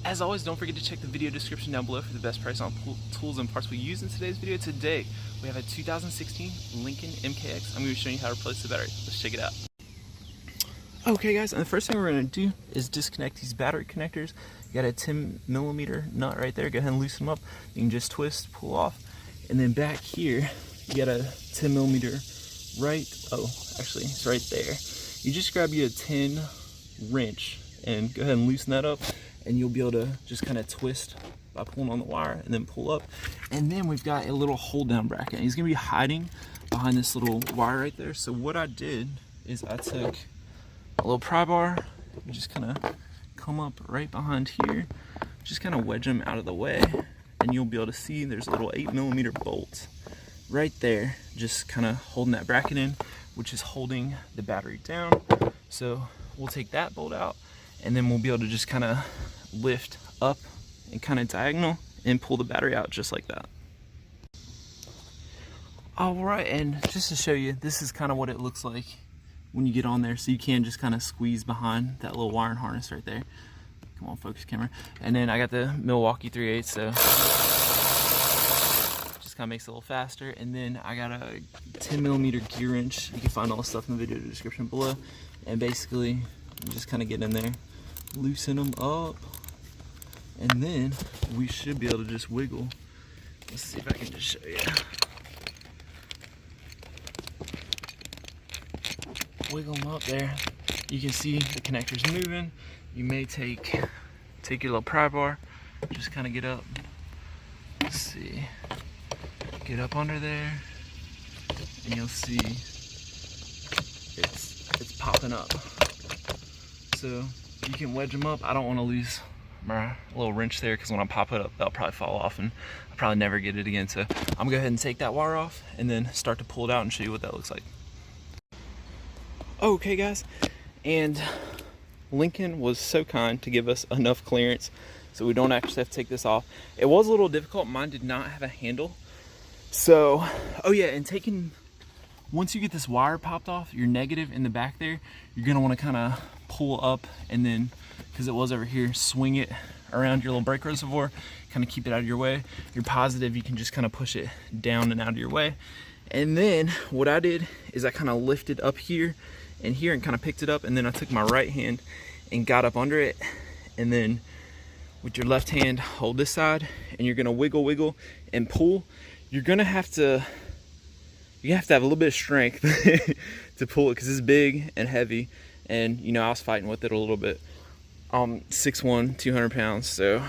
As always, don't forget to check the video description down below for the best price on tools and parts we use in today's video. Today, we have a 2016 Lincoln MKX. I'm going to be showing you how to replace the battery. Let's check it out. Okay guys, and the first thing we're going to do is disconnect these battery connectors. You got a 10mm nut right there. Go ahead and loosen them up. You can just twist, pull off. And then back here, you got a 10mm actually it's right there. You just grab you a 10 wrench and go ahead and loosen that up, and you'll be able to just kind of twist by pulling on the wire and then pull up. And then we've got a little hold down bracket. He's going to be hiding behind this little wire right there. So what I did is I took a little pry bar, just kind of come up right behind here, just kind of wedge them out of the way, and you'll be able to see there's a little 8mm bolt right there, just kind of holding that bracket in, which is holding the battery down. So we'll take that bolt out, and then we'll be able to just kind of lift up and kind of diagonal and pull the battery out just like that. Alright, and just to show you, this is kind of what it looks like when you get on there. So you can just kind of squeeze behind that little wiring harness right there. Come on, focus camera. And then I got the Milwaukee 3/8, so just kind of makes it a little faster. And then I got a 10mm gear wrench. You can find all the stuff in the video description below. And basically, you just kind of get in there, loosen them up, and then we should be able to just wiggle. Let's see if I can just show you. Wiggle them up there. You can see the connectors moving. You may take your little pry bar, just kind of get up. Let's see, get up under there, and you'll see it's popping up. So you can wedge them up. I don't want to lose my little wrench there, because when I pop it up, that'll probably fall off and I'll probably never get it again. So I'm gonna go ahead and take that wire off and then start to pull it out and show you what that looks like. Okay guys, and Lincoln was so kind to give us enough clearance so we don't actually have to take this off. It was a little difficult. Mine did not have a handle. So, oh yeah, and once you get this wire popped off, your negative in the back there, you're gonna wanna kinda pull up, and then, because it was over here, swing it around your little brake reservoir, kind of keep it out of your way. Your positive, you can just kind of push it down and out of your way. And then what I did is I kind of lifted up here and here and kind of picked it up, and then I took my right hand and got up under it, and then with your left hand hold this side, and you're gonna wiggle and pull. You're gonna have to have a little bit of strength to pull it, because it's big and heavy, and you know, I was fighting with it a little bit. 6'1", 200 pounds, so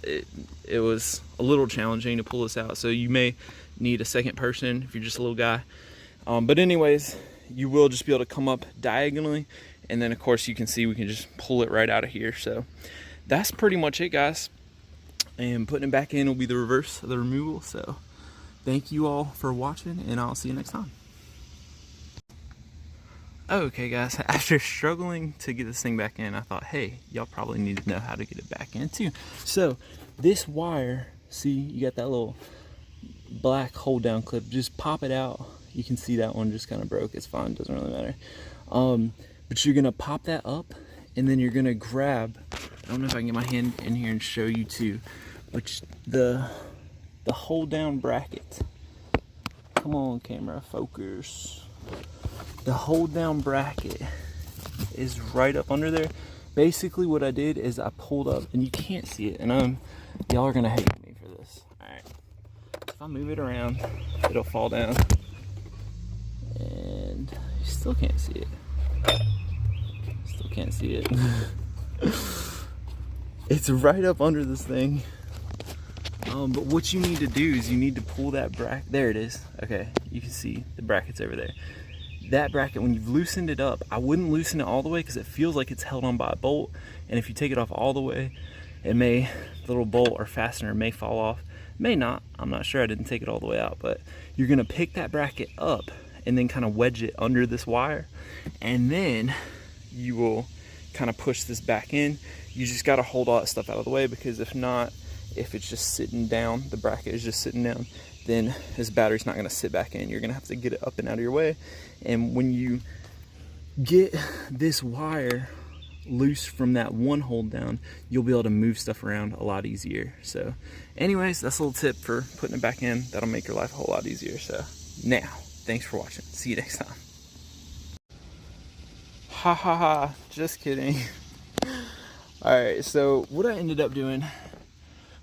it was a little challenging to pull this out. So you may need a second person if you're just a little guy, but anyways, you will just be able to come up diagonally, and then of course you can see we can just pull it right out of here. So that's pretty much it, guys, and putting it back in will be the reverse of the removal. So thank you all for watching, and I'll see you next time. Okay guys, after struggling to get this thing back in, I thought, hey, y'all probably need to know how to get it back in too. So this wire, see, you got that little black hold down clip, just pop it out. You can see that one just kind of broke. It's fine, doesn't really matter. But you're gonna pop that up, and then you're gonna grab, I don't know if I can get my hand in here and show you too, but the hold down bracket. Come on camera, focus. The hold down bracket is right up under there. Basically what I did is I pulled up, and you can't see it, and y'all are gonna hate me for this. Alright, if I move it around, it'll fall down, and you still can't see it. Still can't see it. It's right up under this thing. But what you need to do is you need to pull that bracket. There it is. Okay, you can see the bracket's over there. That bracket, when you've loosened it up, I wouldn't loosen it all the way, because it feels like it's held on by a bolt, and if you take it off all the way, the little bolt or fastener may fall off. May not, I'm not sure, I didn't take it all the way out. But you're gonna pick that bracket up and then kind of wedge it under this wire, and then you will kind of push this back in. You just got to hold all that stuff out of the way, because if not, if it's just sitting down, the bracket is just sitting down, then this battery's not going to sit back in. You're going to have to get it up and out of your way. And when you get this wire loose from that one hold down, you'll be able to move stuff around a lot easier. So anyways, that's a little tip for putting it back in. That'll make your life a whole lot easier. So now, thanks for watching. See you next time. Ha ha ha, just kidding. Alright, so what I ended up doing,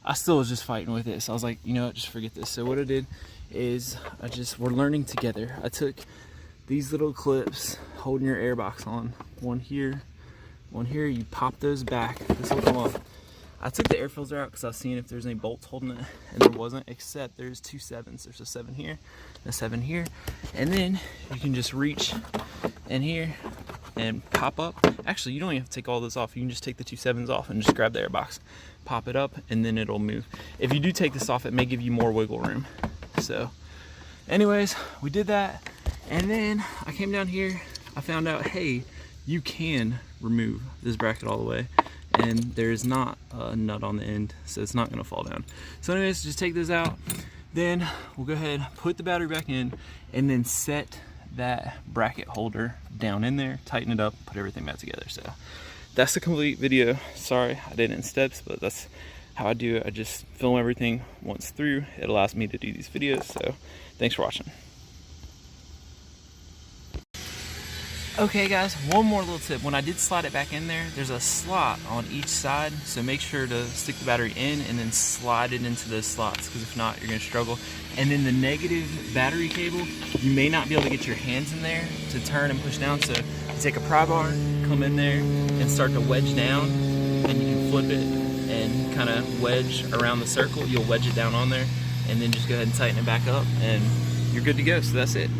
I still was just fighting with it. So I was like, you know what, just forget this. So what I did is we're learning together. I took these little clips holding your air box on. One here, you pop those back. This will come off. I took the air filter out because I was seeing if there's any bolts holding it, and there wasn't, except there's 2 7s. There's a 7 here, a 7 here, and then you can just reach in here and pop up. Actually, you don't even have to take all this off. You can just take the 2 7s off and just grab the air box, pop it up, and then it'll move. If you do take this off, it may give you more wiggle room. So anyways, we did that, and then I came down here. I found out, hey, you can remove this bracket all the way, and there's not a nut on the end, so it's not going to fall down. So anyways, just take this out, then we'll go ahead, put the battery back in, and then set that bracket holder down in there, tighten it up, put everything back together. So that's the complete video. Sorry I did it in steps, but that's how I do it. I just film everything once through. It allows me to do these videos. So thanks for watching. Okay guys, one more little tip. When I did slide it back in there, there's a slot on each side, so make sure to stick the battery in and then slide it into those slots, because if not, you're going to struggle. And then the negative battery cable, you may not be able to get your hands in there to turn and push down, so you take a pry bar, come in there and start to wedge down, and you can flip it and kind of wedge around the circle. You'll wedge it down on there, and then just go ahead and tighten it back up, and you're good to go. So that's it.